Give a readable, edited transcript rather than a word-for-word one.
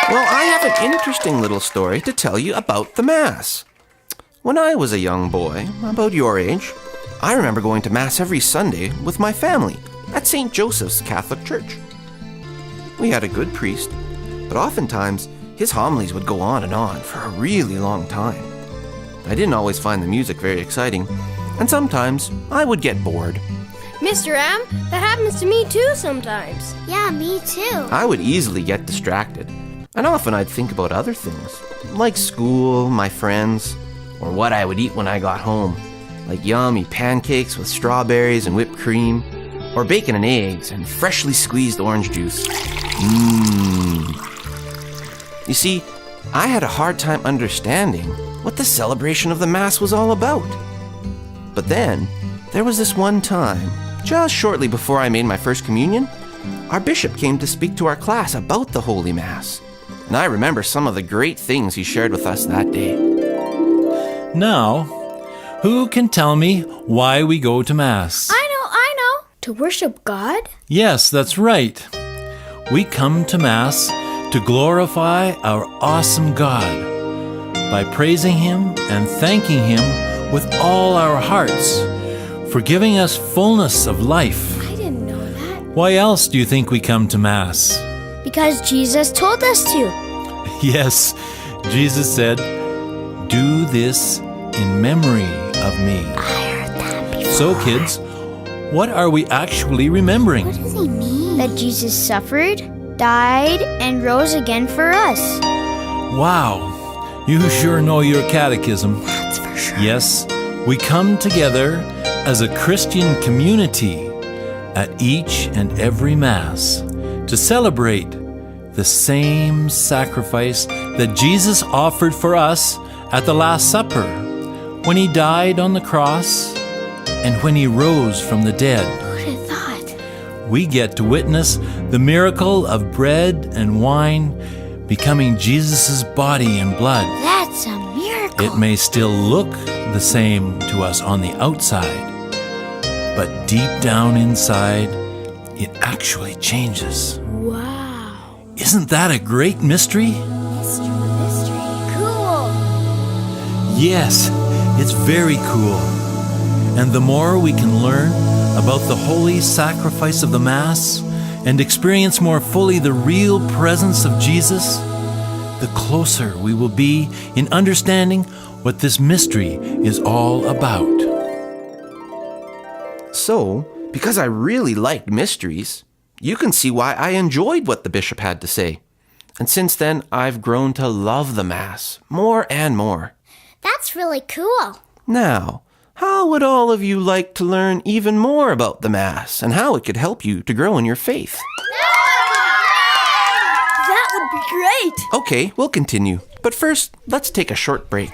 Well, I have an interesting little story to tell you about the Mass. When I was a young boy, about your age, I remember going to Mass every Sunday with my family at St. Joseph's Catholic Church. We had a good priest, but oftentimes his homilies would go on and on for a really long time. I didn't always find the music very exciting, and sometimes I would get bored. Mr. M, that happens to me too sometimes. Yeah, me too. I would easily get distracted, and often I'd think about other things, like school, my friends, or what I would eat when I got home, like yummy pancakes with strawberries and whipped cream, or bacon and eggs and freshly squeezed orange juice. You see, I had a hard time understanding what the celebration of the Mass was all about. But then, there was this one time, just shortly before I made my first communion, our bishop came to speak to our class about the Holy Mass. And I remember some of the great things he shared with us that day. Now, who can tell me why we go to Mass? I know. To worship God? Yes, that's right. We come to Mass to glorify our awesome God by praising Him and thanking Him with all our hearts for giving us fullness of life. I didn't know that. Why else do you think we come to Mass? Because Jesus told us to. Yes, Jesus said, "Do this in memory of me." I heard that before. So, kids, what are we actually remembering? What does he mean? That Jesus suffered, died, and rose again for us. Wow, you sure know your catechism. That's for sure. Yes, we come together as a Christian community at each and every Mass to celebrate the same sacrifice that Jesus offered for us at the Last Supper, when He died on the cross and when He rose from the dead. Who'd have thought? We get to witness the miracle of bread and wine becoming Jesus' body and blood. That's a miracle. It may still look the same to us on the outside, but deep down inside, it actually changes. Wow. Isn't that a great mystery? Mystery. Cool. Yes, it's very cool. And the more we can learn about the holy sacrifice of the Mass and experience more fully the real presence of Jesus, the closer we will be in understanding what this mystery is all about. So, because I really liked mysteries, you can see why I enjoyed what the bishop had to say. And since then, I've grown to love the Mass more and more. That's really cool. Now, how would all of you like to learn even more about the Mass and how it could help you to grow in your faith? That would be great. Okay, we'll continue. But first, let's take a short break.